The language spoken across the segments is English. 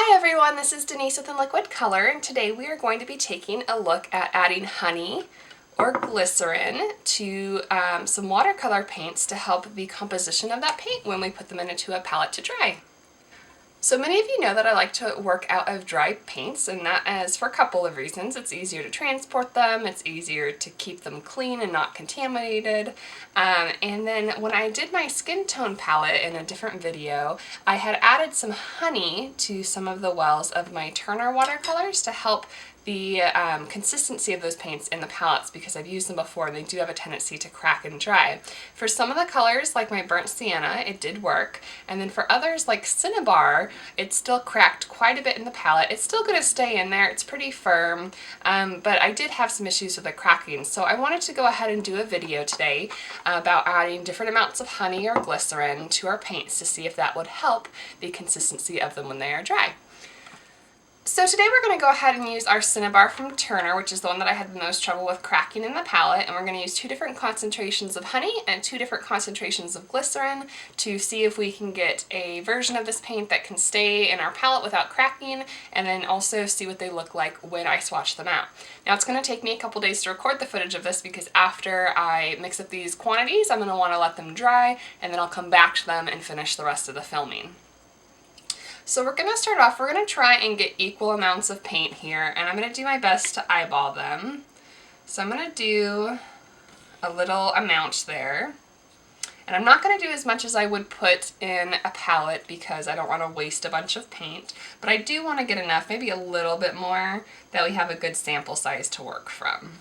Hi everyone, this is Denise with Liquid Color, and today we are going to be taking a look at adding honey or glycerin to some watercolor paints to help the composition of that paint when we put them into a palette to dry. So many of you know that I like to work out of dry paints, and that is for a couple of reasons. It's easier to transport them, it's easier to keep them clean and not contaminated. And then when I did my skin tone palette in a different video, I had added some honey to some of the wells of my Turner watercolors to help the consistency of those paints in the palettes, because I've used them before and they do have a tendency to crack and dry. For some of the colors, like my burnt sienna, it did work, and then for others like cinnabar, it still cracked quite a bit in the palette. It's still going to stay in there, it's pretty firm, but I did have some issues with the cracking, so I wanted to go ahead and do a video today about adding different amounts of honey or glycerin to our paints to see if that would help the consistency of them when they are dry. So today we're going to go ahead and use our cinnabar from Turner, which is the one that I had the most trouble with cracking in the palette, and we're going to use 2 different concentrations of honey and 2 different concentrations of glycerin to see if we can get a version of this paint that can stay in our palette without cracking, and then also see what they look like when I swatch them out. Now it's going to take me a couple days to record the footage of this, because after I mix up these quantities I'm going to want to let them dry, and then I'll come back to them and finish the rest of the filming. So we're going to start off, we're going to try and get equal amounts of paint here, and I'm going to do my best to eyeball them. So I'm going to do a little amount there. And I'm not going to do as much as I would put in a palette because I don't want to waste a bunch of paint, but I do want to get enough, maybe a little bit more, that we have a good sample size to work from.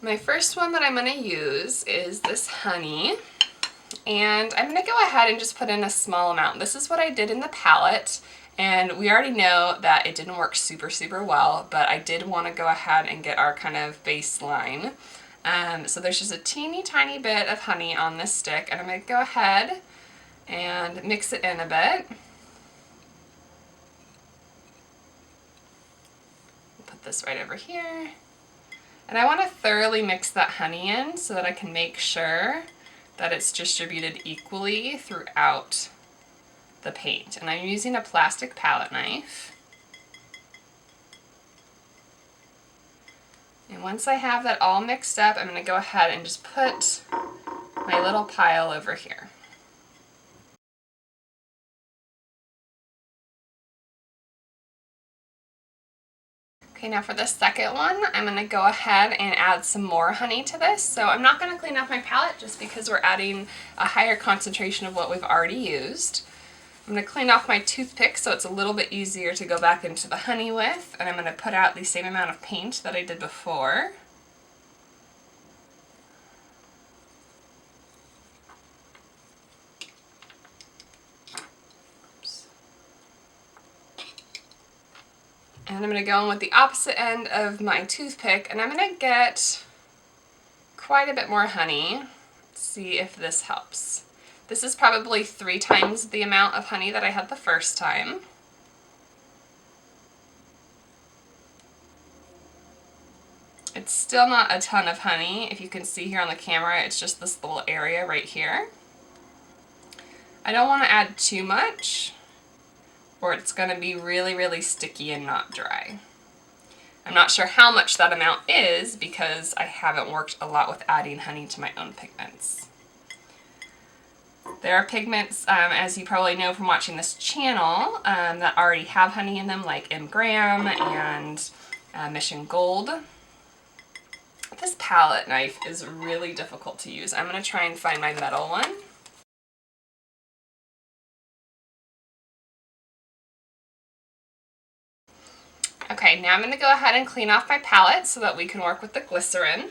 My first one that I'm going to use is this honey. And I'm going to go ahead and just put in a small amount. This is what I did in the palette, and we already know that it didn't work super well, but I did want to go ahead and get our kind of baseline. So there's just a teeny tiny bit of honey on this stick, and I'm going to go ahead and mix it in a bit. Put this right over here. And I want to thoroughly mix that honey in so that I can make sure that it's distributed equally throughout the paint. And I'm using a plastic palette knife. And once I have that all mixed up, I'm going to go ahead and just put my little pile over here. Okay, now for the second one, I'm going to go ahead and add some more honey to this. So I'm not going to clean off my palette just because we're adding a higher concentration of what we've already used. I'm going to clean off my toothpick so it's a little bit easier to go back into the honey with, and I'm going to put out the same amount of paint that I did before. And I'm going to go in with the opposite end of my toothpick, and I'm going to get quite a bit more honey. Let's see if this helps. This is probably 3 times the amount of honey that I had the first time. It's still not a ton of honey. If you can see here on the camera, it's just this little area right here. I don't want to add too much, or it's going to be really sticky and not dry. I'm not sure how much that amount is because I haven't worked a lot with adding honey to my own pigments. There are pigments, as you probably know from watching this channel, that already have honey in them, like M. Graham and Mission Gold. This palette knife is really difficult to use. I'm going to try and find my metal one. Okay, now I'm going to go ahead and clean off my palette so that we can work with the glycerin.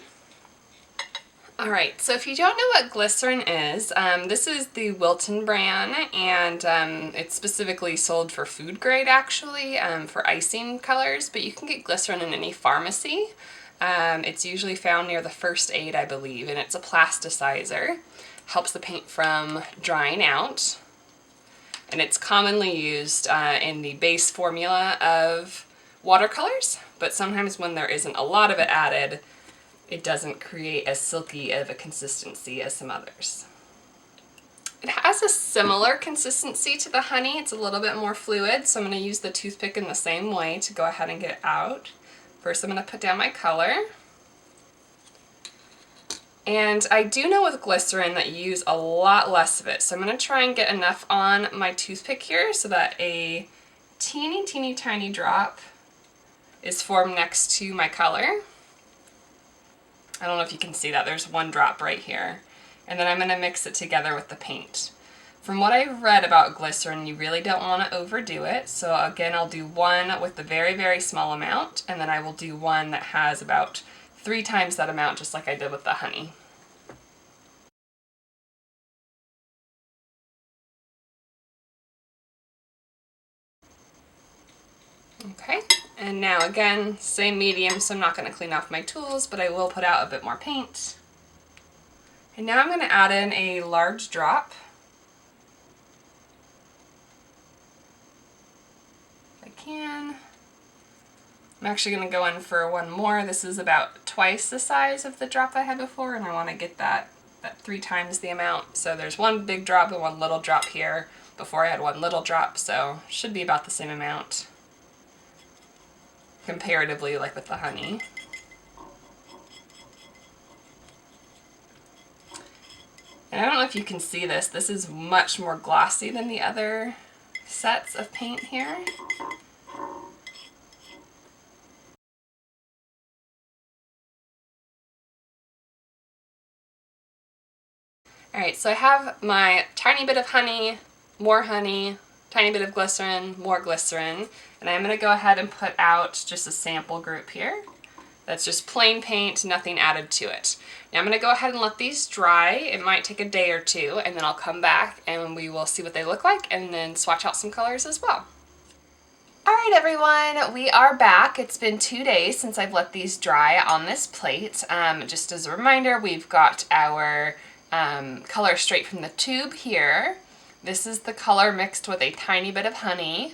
Alright, so if you don't know what glycerin is, this is the Wilton brand, and it's specifically sold for food grade actually, for icing colors, but you can get glycerin in any pharmacy. It's usually found near the first aid, I believe, and it's a plasticizer. Helps the paint from drying out, and it's commonly used in the base formula of watercolors, but sometimes when there isn't a lot of it added, it doesn't create as silky of a consistency as some others. It has a similar consistency to the honey. It's a little bit more fluid, so I'm going to use the toothpick in the same way to go ahead and get it out. First I'm going to put down my color. And I do know with glycerin that you use a lot less of it, so I'm going to try and get enough on my toothpick here so that a teeny tiny drop is formed next to my color. I don't know if you can see that, there's one drop right here. And then I'm going to mix it together with the paint. From what I've read about glycerin, you really don't want to overdo it, so again I'll do one with the very small amount, and then I will do one that has about 3 times that amount, just like I did with the honey. Okay, and now again, same medium, so I'm not going to clean off my tools, but I will put out a bit more paint. And now I'm going to add in a large drop. If I can. I'm actually going to go in for one more. This is about twice the size of the drop I had before, and I want to get that 3 times the amount. So there's one big drop and one little drop here. Before I had one little drop, so should be about the same amount comparatively, like with the honey. And I don't know if you can see this. This is much more glossy than the other sets of paint here. Alright, so I have my tiny bit of honey, more honey, tiny bit of glycerin, more glycerin, and I'm going to go ahead and put out just a sample group here. That's just plain paint, nothing added to it. Now I'm going to go ahead and let these dry. It might take a day or two, and then I'll come back and we will see what they look like and then swatch out some colors as well. Alright everyone, we are back. It's been 2 days since I've let these dry on this plate. Just as a reminder, we've got our color straight from the tube here. This is the color mixed with a tiny bit of honey,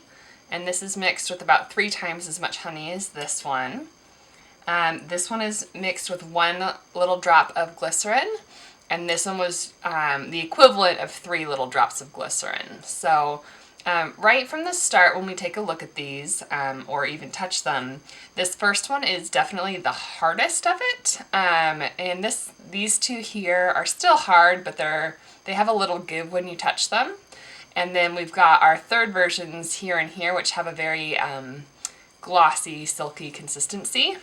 and this is mixed with about 3 times as much honey as this one. This one is mixed with 1 little drop of glycerin, and this one was the equivalent of 3 little drops of glycerin. So right from the start when we take a look at these, or even touch them, this first one is definitely the hardest of it, and these two here are still hard, but they have a little give when you touch them. And then we've got our third versions here and here, which have a very glossy, silky consistency.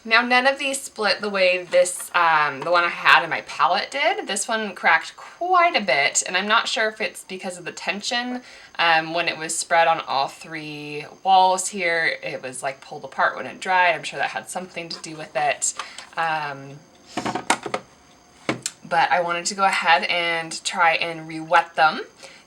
Now none of these split the way this, the one I had in my palette did. This one cracked quite a bit, and I'm not sure if it's because of the tension. When it was spread on all 3 walls here, it was like pulled apart when it dried. I'm sure that had something to do with it. But I wanted to go ahead and try and re-wet them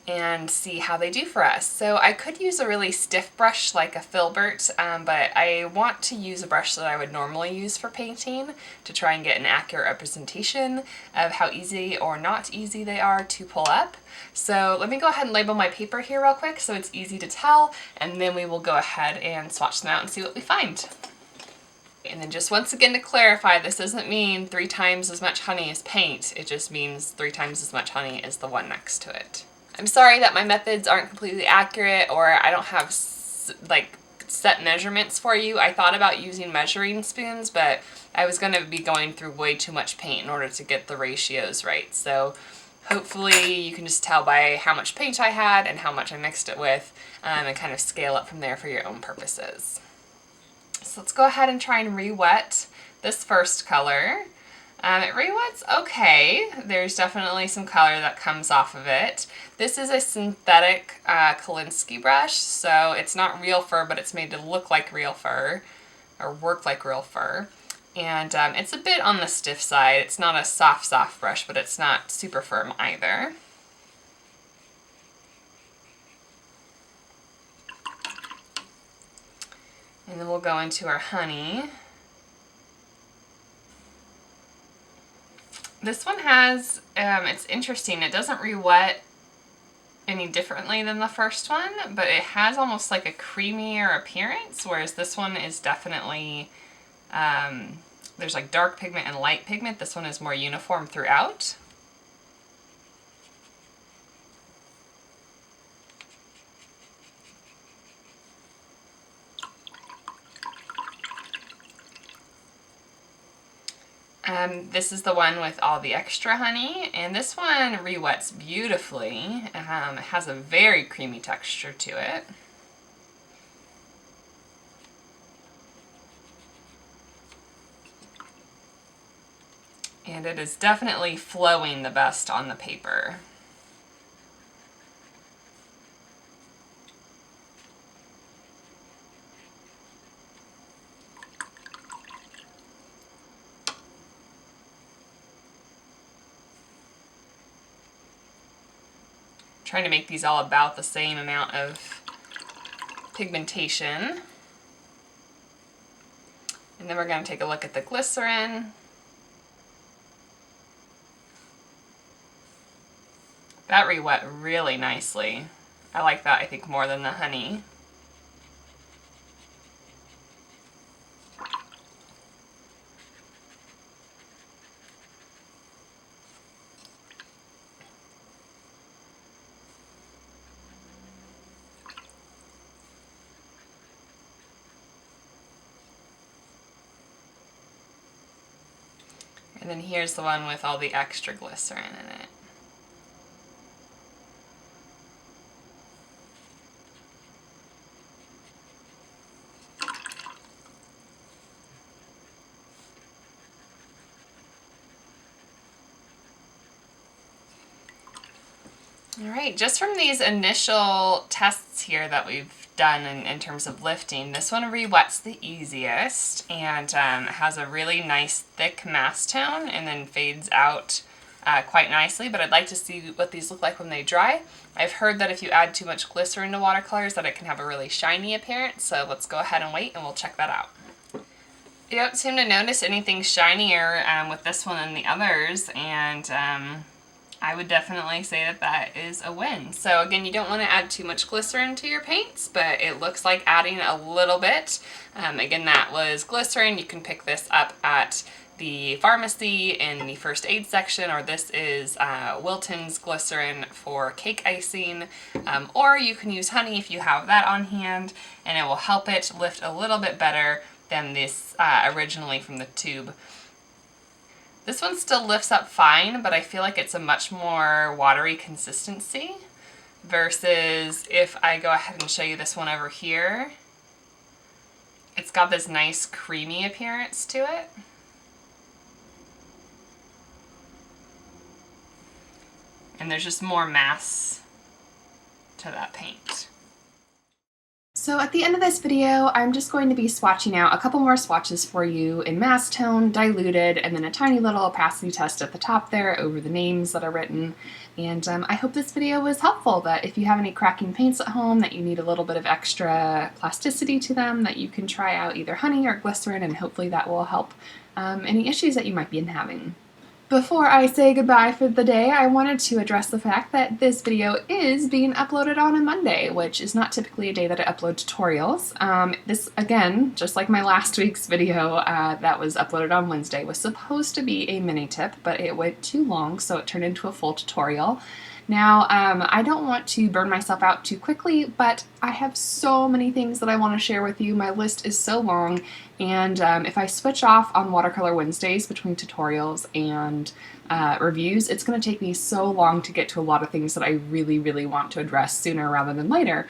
and see how they do for us. So I could use a really stiff brush like a filbert, but I want to use a brush that I would normally use for painting to try and get an accurate representation of how easy or not easy they are to pull up. So let me go ahead and label my paper here real quick so it's easy to tell, and then we will go ahead and swatch them out and see what we find. And then just once again to clarify, this doesn't mean 3 times as much honey as paint, it just means 3 times as much honey as the one next to it. I'm sorry that my methods aren't completely accurate, or I don't have like set measurements for you. I thought about using measuring spoons, but I was going to be going through way too much paint in order to get the ratios right. So hopefully you can just tell by how much paint I had and how much I mixed it with, and kind of scale up from there for your own purposes. So let's go ahead and try and re-wet this first color. It re-wets okay. There's definitely some color that comes off of it. This is a synthetic Kolinsky brush, so it's not real fur, but it's made to look like real fur, or work like real fur. And it's a bit on the stiff side. It's not a soft brush, but it's not super firm either. And then we'll go into our honey. This one has, it's interesting, it doesn't re-wet any differently than the first one, but it has almost like a creamier appearance, whereas this one is definitely, there's like dark pigment and light pigment. This one is more uniform throughout. This is the one with all the extra honey, and this one re-wets beautifully. It has a very creamy texture to it. And it is definitely flowing the best on the paper. Trying to make these all about the same amount of pigmentation. And then we're going to take a look at the glycerin. That re-wet really nicely. I like that, I think, more than the honey. And then here's the one with all the extra glycerin in it. All right, just from these initial tests here that we've done in terms of lifting, this one re-wets the easiest and has a really nice thick mass tone and then fades out quite nicely, but I'd like to see what these look like when they dry. I've heard that if you add too much glycerin to watercolors that it can have a really shiny appearance, so let's go ahead and wait and we'll check that out. You don't seem to notice anything shinier with this one than the others, and I would definitely say that that is a win. So again, you don't want to add too much glycerin to your paints, but it looks like adding a little bit. Again, that was glycerin. You can pick this up at the pharmacy in the first aid section, or this is Wilton's glycerin for cake icing, or you can use honey if you have that on hand, and it will help it lift a little bit better than this originally from the tube. This one still lifts up fine, but I feel like it's a much more watery consistency versus if I go ahead and show you this one over here. It's got this nice creamy appearance to it. And there's just more mass to that paint. So at the end of this video, I'm just going to be swatching out a couple more swatches for you in mass tone, diluted, and then a tiny little opacity test at the top there over the names that are written. And I hope this video was helpful, that if you have any cracking paints at home that you need a little bit of extra plasticity to them, that you can try out either honey or glycerin, and hopefully that will help any issues that you might be having. Before I say goodbye for the day, I wanted to address the fact that this video is being uploaded on a Monday, which is not typically a day that I upload tutorials. This, again, just like my last week's video that was uploaded on Wednesday, was supposed to be a mini tip, but it went too long, so it turned into a full tutorial. Now, I don't want to burn myself out too quickly, but I have so many things that I want to share with you. My list is so long, and if I switch off on Watercolor Wednesdays between tutorials and reviews, it's going to take me so long to get to a lot of things that I really, really want to address sooner rather than later.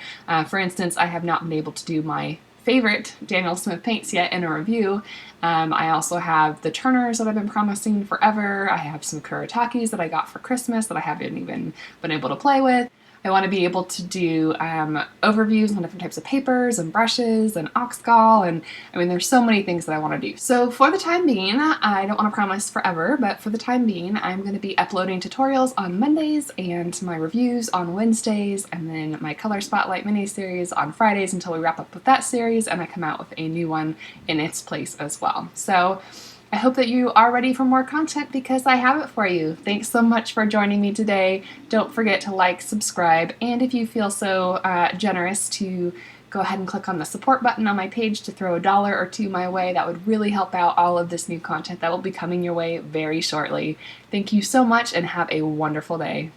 For instance, I have not been able to do my favorite Daniel Smith paints yet in a review. I also have the Turners that I've been promising forever. I have some Kuritakis that I got for Christmas that I haven't even been able to play with. I want to be able to do overviews on different types of papers and brushes and Oxgall, and I mean there's so many things that I want to do. So for the time being, I don't want to promise forever, but for the time being I'm going to be uploading tutorials on Mondays and my reviews on Wednesdays, and then my Color Spotlight mini-series on Fridays until we wrap up with that series and I come out with a new one in its place as well. So I hope that you are ready for more content because I have it for you. Thanks so much for joining me today. Don't forget to like, subscribe, and if you feel so generous to go ahead and click on the support button on my page to throw $1 or $2 my way. That would really help out all of this new content that will be coming your way very shortly. Thank you so much and have a wonderful day.